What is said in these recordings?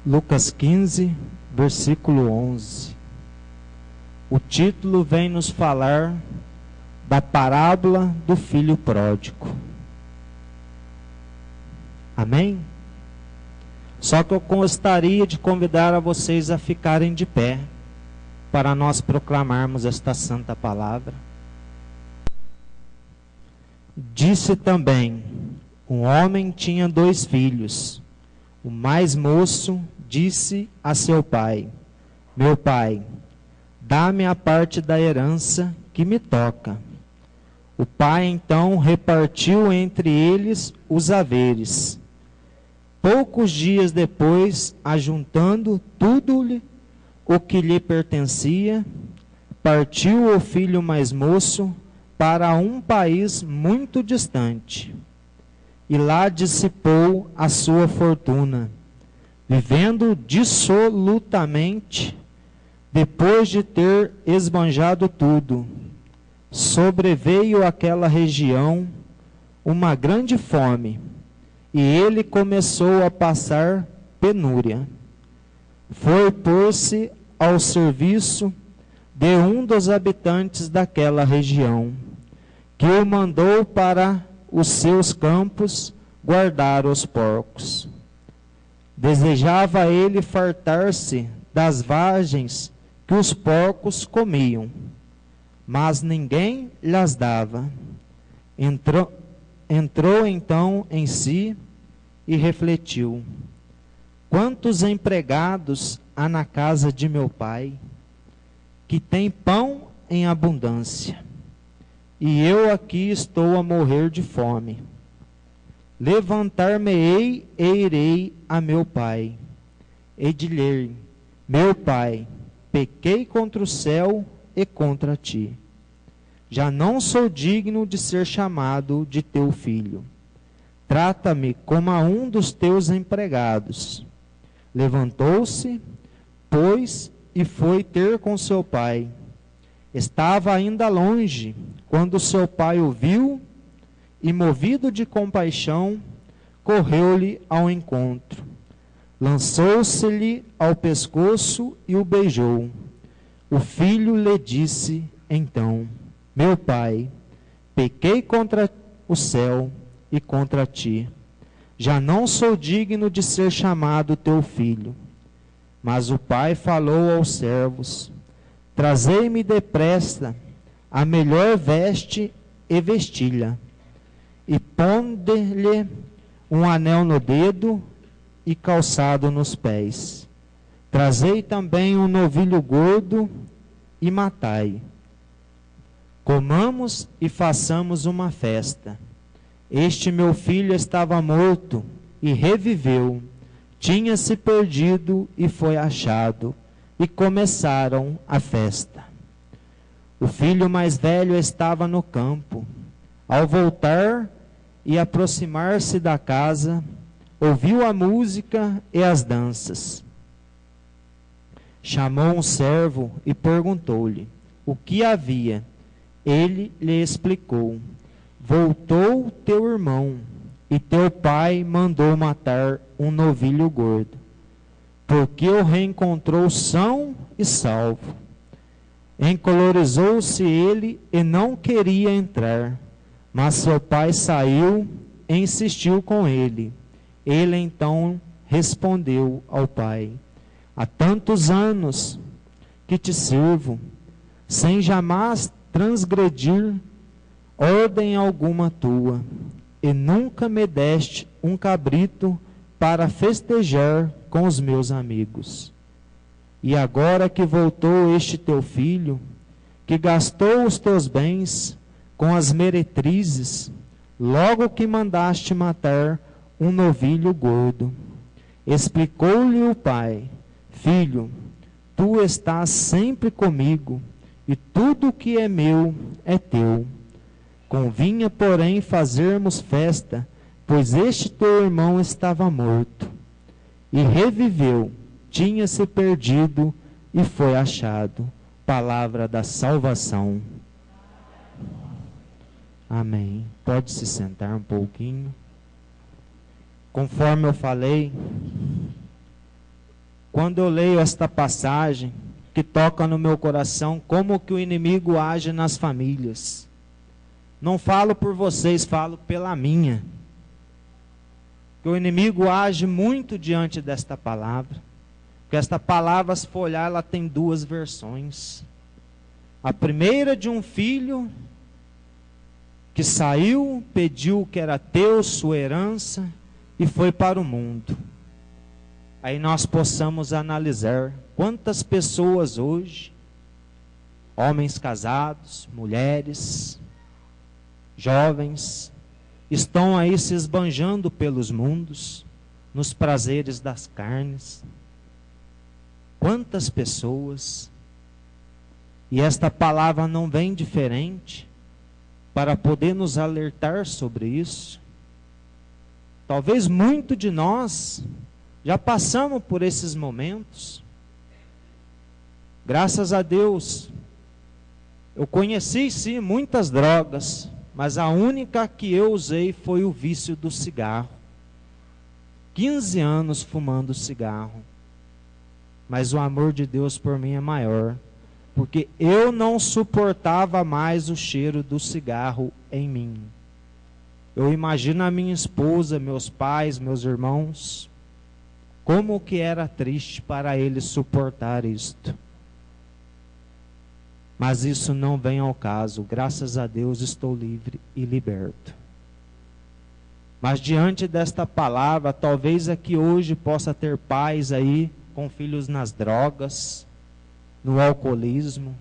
Lucas 15, versículo 11. O título vem nos falar da parábola do filho pródigo. Amém? Só que eu gostaria de convidar a vocês a ficarem de pé para nós proclamarmos esta santa palavra. Disse também: um homem tinha 2 filhos. O mais moço disse a seu pai: meu pai, dá-me a parte da herança que me toca. O pai então repartiu entre eles os haveres. Poucos dias depois, ajuntando tudo o que lhe pertencia, partiu o filho mais moço para um país muito distante, e lá dissipou a sua fortuna, vivendo dissolutamente. Depois de ter esbanjado tudo, sobreveio àquela região uma grande fome, e ele começou a passar penúria. Foi pôr-se ao serviço de um dos habitantes daquela região, que o mandou para os seus campos guardar os porcos. Desejava ele fartar-se das vagens que os porcos comiam, mas ninguém lhes dava. Entrou então em si e refletiu: quantos empregados há na casa de meu pai, que tem pão em abundância, e eu aqui estou a morrer de fome. Levantar-me-ei e irei a meu pai, e dir-lhe: meu pai, pequei contra o céu e contra ti. Já não sou digno de ser chamado de teu filho. Trata-me como a um dos teus empregados. Levantou-se, pois, e foi ter com seu pai. Estava ainda longe, quando seu pai o viu, e, movido de compaixão, correu-lhe ao encontro. Lançou-se-lhe ao pescoço e o beijou. O filho lhe disse então: meu pai, pequei contra o céu e contra ti. Já não sou digno de ser chamado teu filho. Mas o pai falou aos servos: trazei-me depressa a melhor veste e vestilha, e ponde-lhe um anel no dedo e calçado nos pés. Trazei também um novilho gordo e matai. Comamos e façamos uma festa. Este meu filho estava morto e reviveu, tinha-se perdido e foi achado, e começaram a festa. O filho mais velho estava no campo. Ao voltar e aproximar-se da casa, ouviu a música e as danças. Chamou um servo e perguntou-lhe o que havia. Ele lhe explicou: voltou teu irmão, e teu pai mandou matar um novilho gordo, porque o reencontrou são e salvo. Encolorizou-se ele e não queria entrar, mas seu pai saiu e insistiu com ele. Ele então respondeu ao pai: há tantos anos que te sirvo, sem jamais transgredir ordem alguma tua, e nunca me deste um cabrito para festejar com os meus amigos. E agora que voltou este teu filho, que gastou os teus bens com as meretrizes, logo que mandaste matar um novilho gordo. Explicou-lhe o pai: filho, tu estás sempre comigo, e tudo o que é meu é teu. Convinha, porém, fazermos festa, pois este teu irmão estava morto e reviveu, tinha-se perdido e foi achado. Palavra da salvação. Amém. Pode se sentar um pouquinho. Conforme eu falei, quando eu leio esta passagem, que toca no meu coração, como que o inimigo age nas famílias. Não falo por vocês, falo pela minha. Que o inimigo age muito diante desta palavra. Porque esta palavra, se for olhar, ela tem duas versões. A primeira de um filho que saiu, pediu o que era teu, sua herança, e foi para o mundo. Aí nós possamos analisar quantas pessoas hoje, homens casados, mulheres, jovens, estão aí se esbanjando pelos mundos, nos prazeres das carnes. Quantas pessoas, e esta palavra não vem diferente, para poder nos alertar sobre isso. Talvez muito de nós já passamos por esses momentos. Graças a Deus, eu conheci sim muitas drogas, mas a única que eu usei foi o vício do cigarro. 15 anos fumando cigarro. Mas o amor de Deus por mim é maior, porque eu não suportava mais o cheiro do cigarro em mim. Eu imagino a minha esposa, meus pais, meus irmãos, como que era triste para eles suportar isto. Mas isso não vem ao caso. Graças a Deus estou livre e liberto. Mas diante desta palavra, talvez aqui hoje possa ter pais aí com filhos nas drogas, no alcoolismo,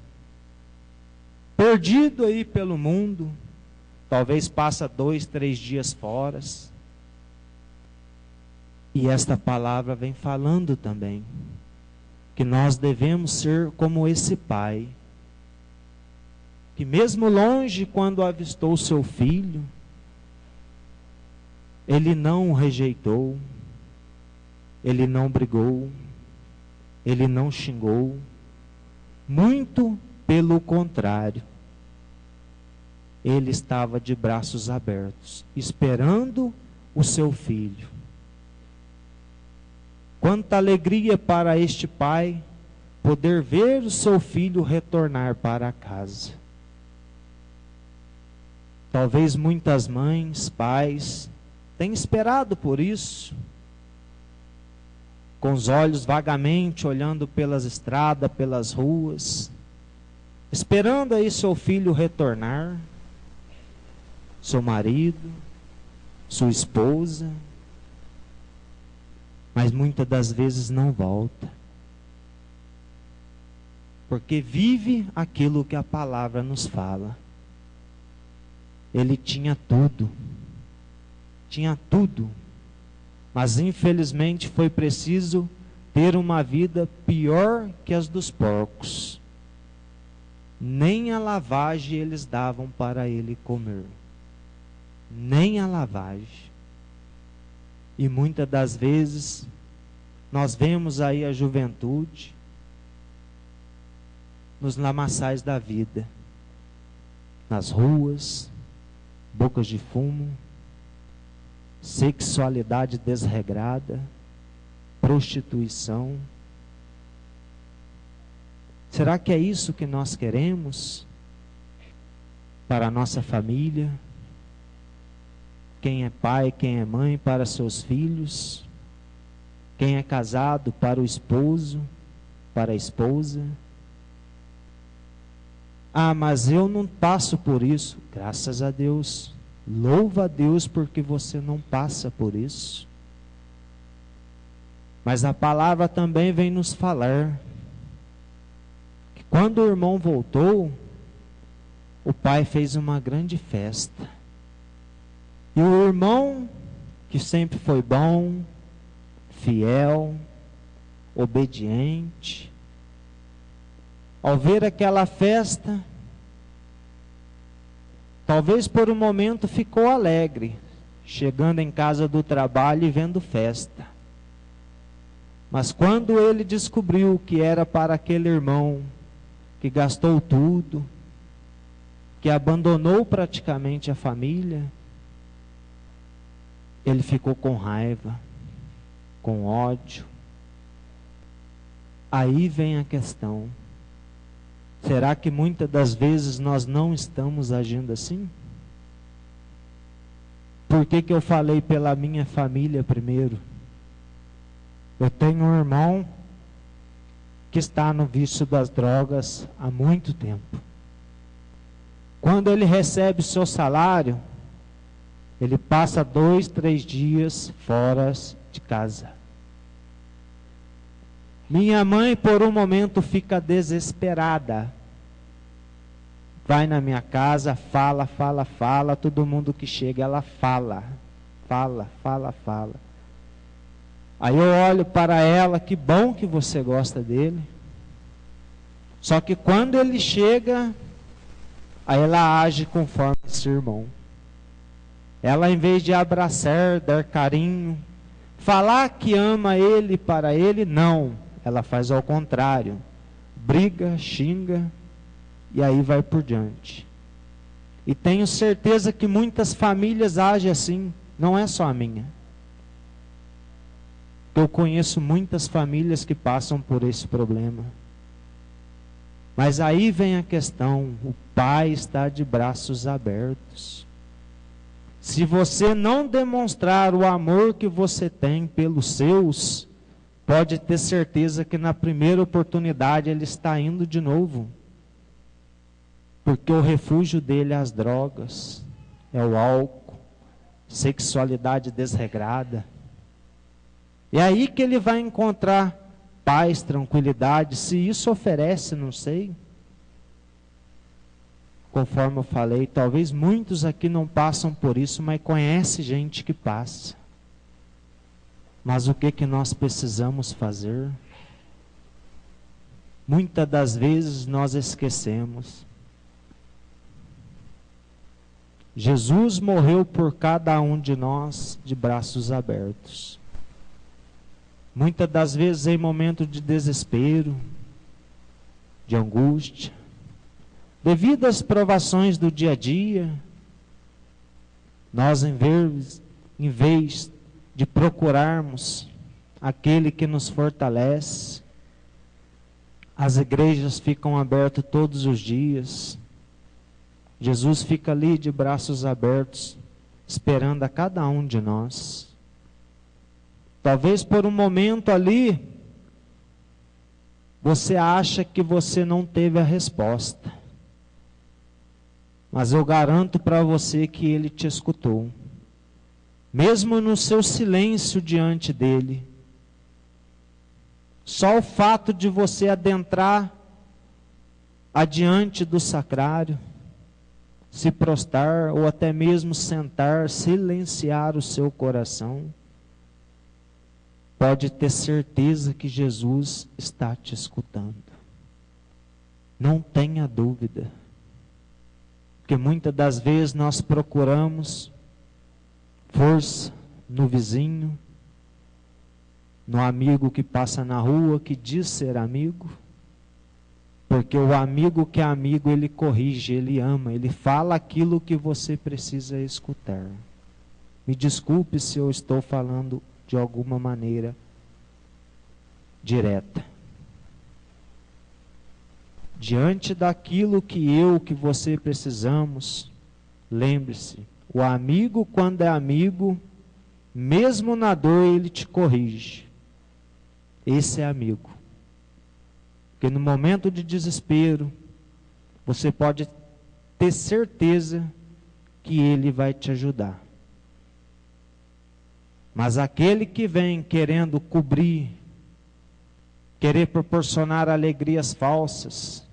perdido aí pelo mundo, talvez passa 2, 3 dias fora. E esta palavra vem falando também, que nós devemos ser como esse pai, que mesmo longe, quando avistou seu filho, ele não o rejeitou, ele não brigou, ele não xingou, muito pelo contrário, ele estava de braços abertos, esperando o seu filho. Quanta alegria para este pai poder ver o seu filho retornar para casa. Talvez muitas mães, pais, tenham esperado por isso, com os olhos vagamente olhando pelas estradas, pelas ruas, esperando aí seu filho retornar, seu marido, sua esposa, mas muitas das vezes não volta, porque vive aquilo que a palavra nos fala. Ele tinha tudo, mas infelizmente foi preciso ter uma vida pior que as dos porcos. Nem a lavagem eles davam para ele comer, nem a lavagem. E muitas das vezes nós vemos aí a juventude nos lamaçais da vida, nas ruas, bocas de fumo, sexualidade desregrada, prostituição. Será que é isso que nós queremos para a nossa família? Quem é pai, quem é mãe para seus filhos? Quem é casado para o esposo, para a esposa? Ah, mas eu não passo por isso. Graças a Deus. Louva a Deus porque você não passa por isso. Mas a palavra também vem nos falar que quando o irmão voltou, o pai fez uma grande festa. E o irmão, que sempre foi bom, fiel, obediente, ao ver aquela festa, talvez por um momento ficou alegre, chegando em casa do trabalho e vendo festa. Mas quando ele descobriu que era para aquele irmão que gastou tudo, que abandonou praticamente a família, ele ficou com raiva, com ódio. Aí vem a questão. Será que muitas das vezes nós não estamos agindo assim? Por que eu falei pela minha família primeiro? Eu tenho um irmão que está no vício das drogas há muito tempo. Quando ele recebe seu salário, ele passa 2, 3 dias fora de casa. Minha mãe, por um momento, fica desesperada. Vai na minha casa, fala, todo mundo que chega, ela fala. Aí eu olho para ela, que bom que você gosta dele. Só que quando ele chega, aí ela age conforme esse irmão. Ela, em vez de abraçar, dar carinho, falar que ama ele para ele, não. Ela faz ao contrário. Briga, xinga, e aí vai por diante. E tenho certeza que muitas famílias agem assim, não é só a minha. Eu conheço muitas famílias que passam por esse problema. Mas aí vem a questão, o pai está de braços abertos. Se você não demonstrar o amor que você tem pelos seus, pode ter certeza que na primeira oportunidade ele está indo de novo. Porque o refúgio dele é as drogas, é o álcool, sexualidade desregrada. É aí que ele vai encontrar paz, tranquilidade. Se isso oferece, não sei. Conforme eu falei, talvez muitos aqui não passam por isso, mas conhecem gente que passa. Mas o que nós precisamos fazer? Muitas das vezes nós esquecemos. Jesus morreu por cada um de nós de braços abertos. Muitas das vezes em momento de desespero, de angústia, devido às provações do dia a dia, nós em vez de procurarmos aquele que nos fortalece, as igrejas ficam abertas todos os dias. Jesus fica ali de braços abertos, esperando a cada um de nós. Talvez por um momento ali, você acha que você não teve a resposta. Mas eu garanto para você que Ele te escutou. Mesmo no seu silêncio diante dEle. Só o fato de você adentrar adiante do sacrário, se prostrar ou até mesmo sentar, silenciar o seu coração, pode ter certeza que Jesus está te escutando. Não tenha dúvida. Porque muitas das vezes nós procuramos força no vizinho, no amigo que passa na rua, que diz ser amigo. Porque o amigo que é amigo, ele corrige, ele ama, ele fala aquilo que você precisa escutar. Me desculpe se eu estou falando de alguma maneira direta. Diante daquilo que você precisamos, lembre-se, o amigo, quando é amigo, mesmo na dor, ele te corrige. Esse é amigo. Porque no momento de desespero, você pode ter certeza que ele vai te ajudar. Mas aquele que vem querendo cobrir, querer proporcionar alegrias falsas,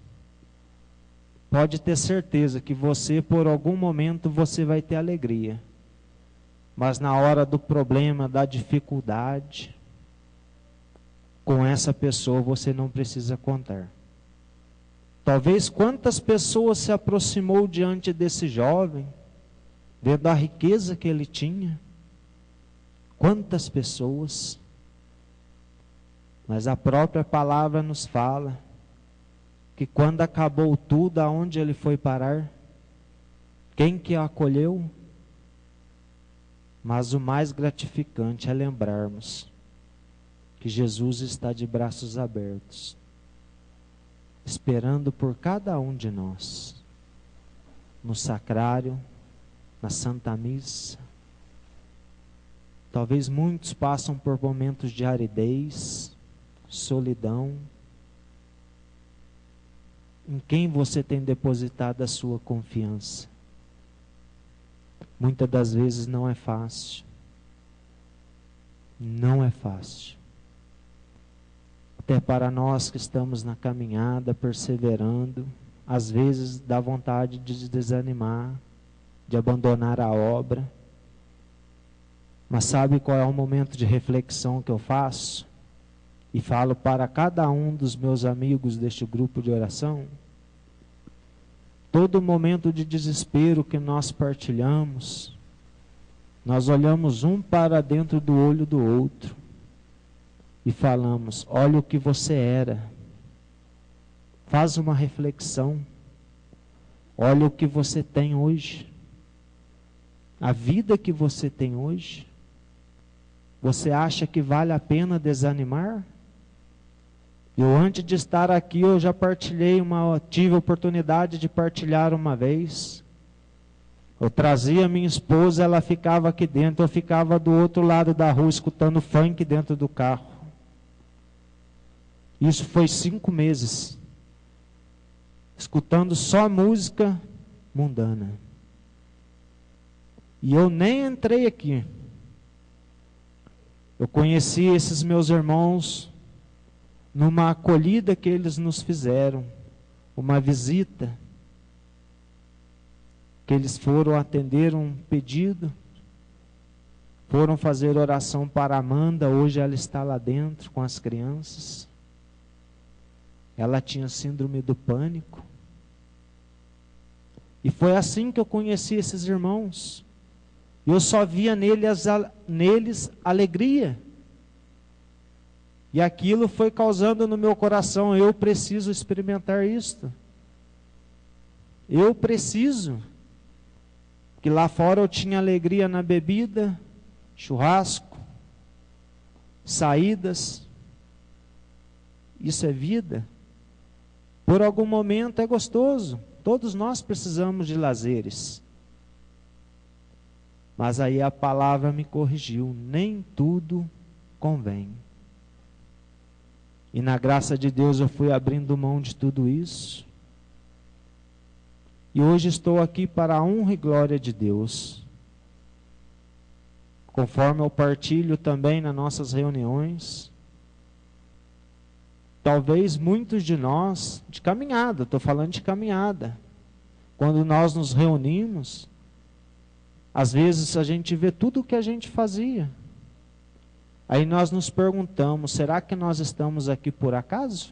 pode ter certeza que você, por algum momento, você vai ter alegria. Mas na hora do problema, da dificuldade, com essa pessoa você não precisa contar. Talvez quantas pessoas se aproximou diante desse jovem, vendo a riqueza que ele tinha. Quantas pessoas. Mas a própria palavra nos fala que quando acabou tudo, aonde ele foi parar? Quem que o acolheu? Mas o mais gratificante é lembrarmos que Jesus está de braços abertos, esperando por cada um de nós, no sacrário, na Santa Missa. Talvez muitos passam por momentos de aridez, solidão. Em quem você tem depositado a sua confiança? Muitas das vezes não é fácil. Não é fácil. Até para nós que estamos na caminhada, perseverando, às vezes dá vontade de desanimar, de abandonar a obra. Mas sabe qual é o momento de reflexão que eu faço? E falo para cada um dos meus amigos deste grupo de oração. Todo momento de desespero que nós partilhamos, nós olhamos um para dentro do olho do outro e falamos: olha o que você era. Faz uma reflexão. Olha o que você tem hoje. A vida que você tem hoje. Você acha que vale a pena desanimar? Eu, antes de estar aqui, eu já tive a oportunidade de partilhar uma vez. Eu trazia minha esposa, ela ficava aqui dentro, eu ficava do outro lado da rua escutando funk dentro do carro. Isso foi 5 meses. Escutando só música mundana. E eu nem entrei aqui. Eu conheci esses meus irmãos numa acolhida que eles nos fizeram, uma visita, que eles foram atender um pedido, foram fazer oração para a Amanda. Hoje ela está lá dentro com as crianças. Ela tinha síndrome do pânico. E foi assim que eu conheci esses irmãos. Eu só via neles alegria. E aquilo foi causando no meu coração: eu preciso experimentar isto. Eu preciso. Que lá fora eu tinha alegria na bebida, churrasco, saídas. Isso é vida. Por algum momento é gostoso. Todos nós precisamos de lazeres. Mas aí a palavra me corrigiu: nem tudo convém. E na graça de Deus eu fui abrindo mão de tudo isso. E hoje estou aqui para a honra e glória de Deus. Conforme eu partilho também nas nossas reuniões, talvez muitos de nós, de caminhada, estou falando de caminhada, quando nós nos reunimos, às vezes a gente vê tudo o que a gente fazia. Aí nós nos perguntamos: será que nós estamos aqui por acaso?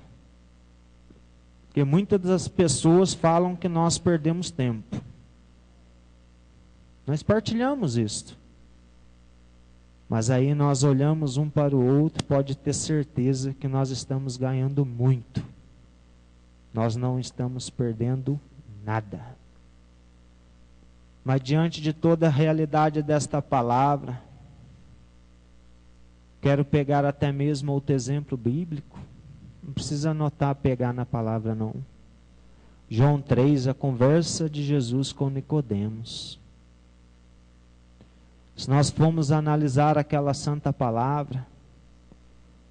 Porque muitas das pessoas falam que nós perdemos tempo. Nós partilhamos isto. Mas aí nós olhamos um para o outro, pode ter certeza que nós estamos ganhando muito. Nós não estamos perdendo nada. Mas diante de toda a realidade desta palavra, quero pegar até mesmo outro exemplo bíblico. Não precisa anotar, pegar na palavra não. João 3, a conversa de Jesus com Nicodemos. Se nós formos analisar aquela santa palavra,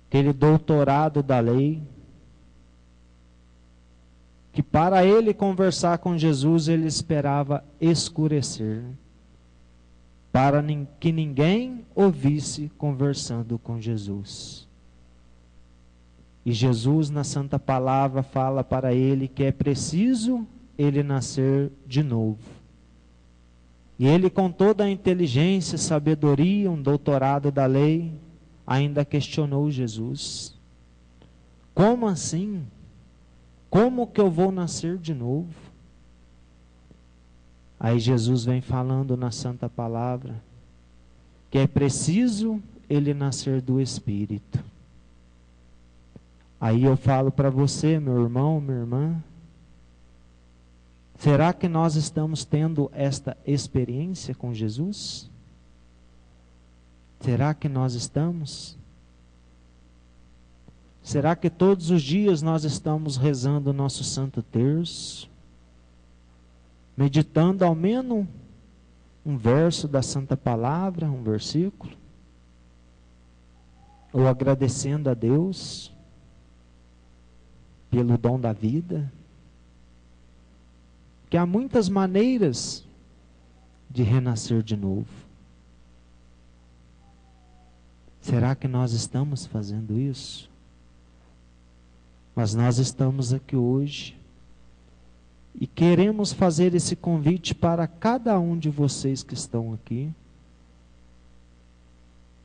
aquele doutorado da lei, que para ele conversar com Jesus, ele esperava escurecer, para que ninguém ouvisse conversando com Jesus. E Jesus, na santa palavra, fala para ele que é preciso ele nascer de novo. E ele, com toda a inteligência, sabedoria, um doutorado da lei, ainda questionou Jesus: como assim? Como que eu vou nascer de novo? Aí Jesus vem falando na santa palavra que é preciso ele nascer do Espírito. Aí eu falo para você, meu irmão, minha irmã, será que nós estamos tendo esta experiência com Jesus? Será que nós estamos? Será que todos os dias nós estamos rezando o nosso Santo Terço? Meditando ao menos um verso da Santa Palavra, um versículo? Ou agradecendo a Deus pelo dom da vida? Que há muitas maneiras de renascer de novo. Será que nós estamos fazendo isso? Mas nós estamos aqui hoje e queremos fazer esse convite para cada um de vocês que estão aqui.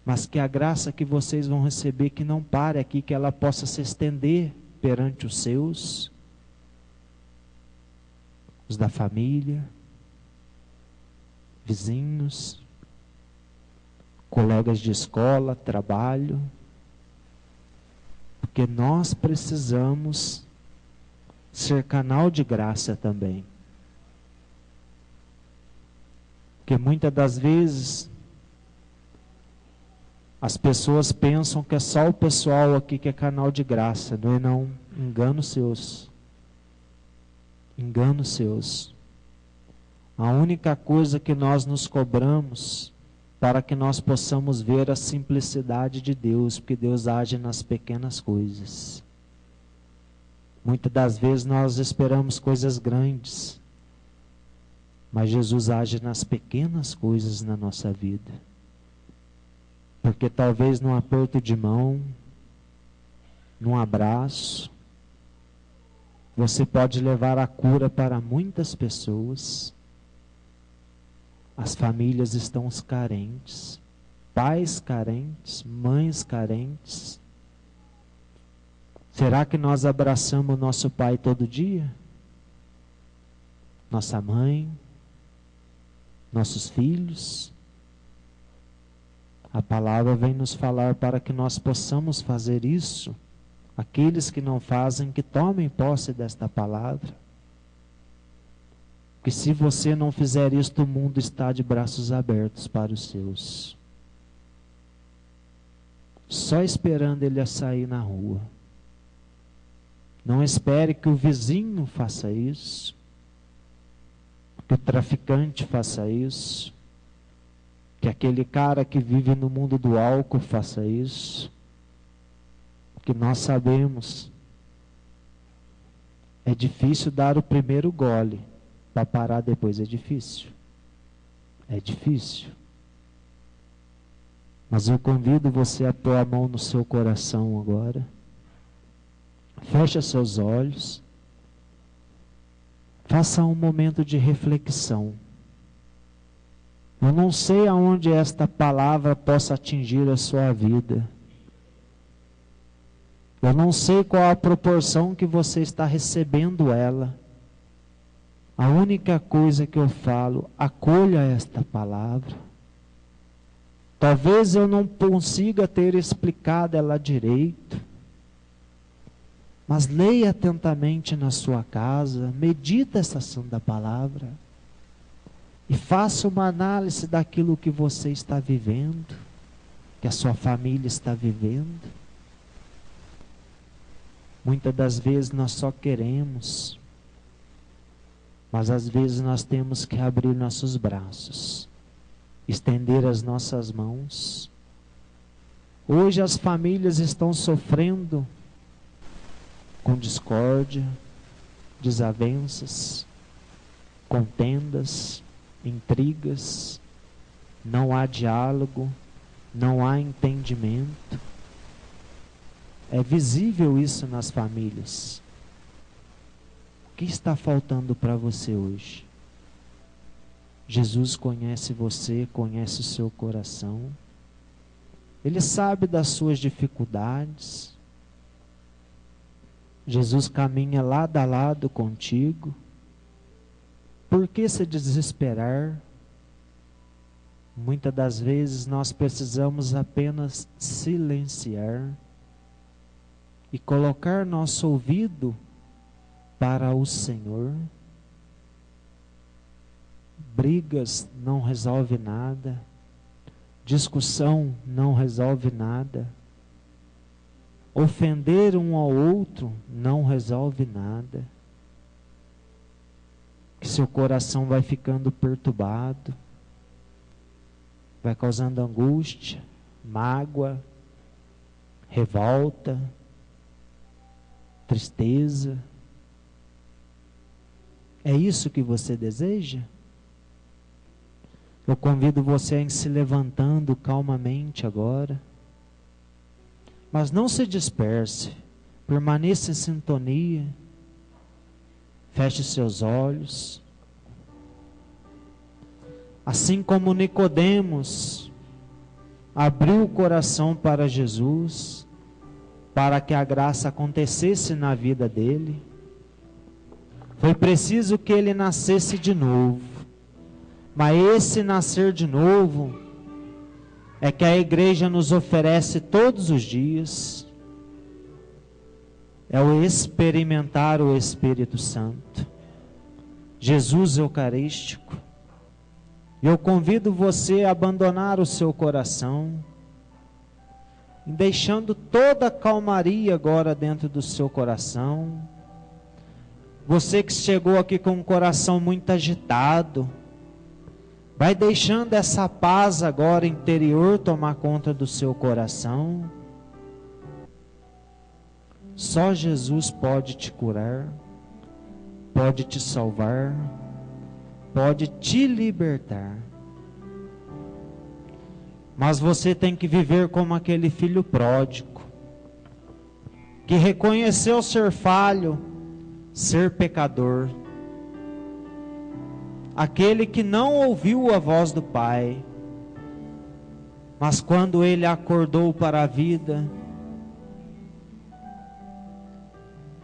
Mas que a graça que vocês vão receber, que não pare aqui, que ela possa se estender perante os seus, os da família, vizinhos, colegas de escola, trabalho, porque nós precisamos ser canal de graça também. Porque muitas das vezes as pessoas pensam que é só o pessoal aqui que é canal de graça, não é não? Engano seus. Engano seus. A única coisa que nós nos cobramos para que nós possamos ver a simplicidade de Deus, porque Deus age nas pequenas coisas. Muitas das vezes nós esperamos coisas grandes, mas Jesus age nas pequenas coisas na nossa vida. Porque talvez num aperto de mão, num abraço, você pode levar a cura para muitas pessoas. As famílias estão carentes, pais carentes, mães carentes. Será que nós abraçamos o nosso pai todo dia? Nossa mãe? Nossos filhos? A palavra vem nos falar para que nós possamos fazer isso. Aqueles que não fazem, que tomem posse desta palavra. Que se você não fizer isto, o mundo está de braços abertos para os seus. Só esperando ele a sair na rua. Não espere que o vizinho faça isso, que o traficante faça isso, que aquele cara que vive no mundo do álcool faça isso. Porque nós sabemos, é difícil dar o primeiro gole, para parar depois é difícil. É difícil. Mas eu convido você a pôr a mão no seu coração agora. Feche seus olhos. Faça um momento de reflexão. Eu não sei aonde esta palavra possa atingir a sua vida. Eu não sei qual a proporção que você está recebendo ela. A única coisa que eu falo, acolha esta palavra. Talvez eu não consiga ter explicado ela direito, mas leia atentamente na sua casa, medita essa santa palavra e faça uma análise daquilo que você está vivendo, que a sua família está vivendo. Muitas das vezes nós só queremos, mas às vezes nós temos que abrir nossos braços, estender as nossas mãos. Hoje as famílias estão sofrendo com discórdia, desavenças, contendas, intrigas, não há diálogo, não há entendimento. É visível isso nas famílias. O que está faltando para você hoje? Jesus conhece você, conhece o seu coração. Ele sabe das suas dificuldades. Jesus caminha lado a lado contigo. Por que se desesperar? Muitas das vezes nós precisamos apenas silenciar e colocar nosso ouvido para o Senhor. Brigas não resolve nada, discussão não resolve nada. ofender um ao outro não resolve nada. Que seu coração vai ficando perturbado, vai causando angústia, mágoa, revolta, tristeza. É isso que você deseja? Eu convido você a ir se levantando calmamente agora. Mas não se disperse, permaneça em sintonia. Feche seus olhos. Assim como Nicodemos abriu o coração para Jesus, para que a graça acontecesse na vida dele, foi preciso que ele nascesse de novo. Mas esse nascer de novo é que a igreja nos oferece todos os dias. É o experimentar o Espírito Santo, Jesus Eucarístico. Eu convido você a abandonar o seu coração, deixando toda a calmaria agora dentro do seu coração. Você que chegou aqui com o coração muito agitado, vai deixando essa paz agora interior tomar conta do seu coração. Só Jesus pode te curar, pode te salvar, pode te libertar. Mas você tem que viver como aquele filho pródigo, que reconheceu ser falho, ser pecador. Aquele que não ouviu a voz do Pai, mas quando ele acordou para a vida,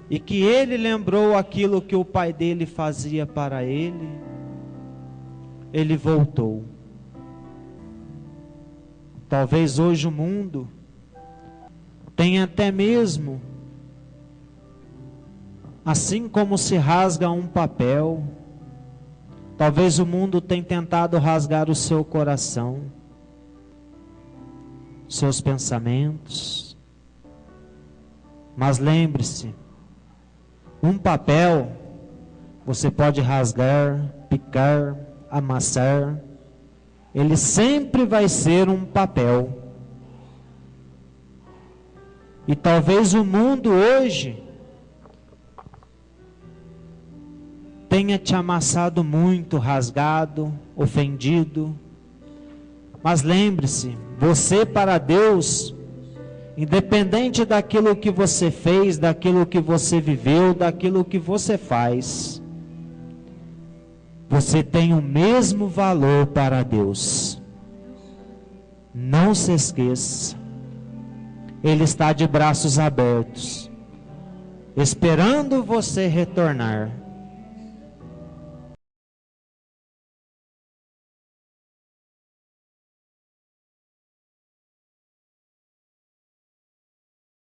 e que ele lembrou aquilo que o pai dele fazia para ele, ele voltou. Talvez hoje o mundo tenha até mesmo, assim como se rasga um papel, talvez o mundo tenha tentado rasgar o seu coração, seus pensamentos. Mas lembre-se, um papel você pode rasgar, picar, amassar, ele sempre vai ser um papel. E talvez o mundo hoje tenha te amassado muito, rasgado, ofendido. Mas lembre-se, você para Deus, independente daquilo que você fez, daquilo que você viveu, daquilo que você faz, você tem o mesmo valor para Deus. Não se esqueça, Ele está de braços abertos, esperando você retornar.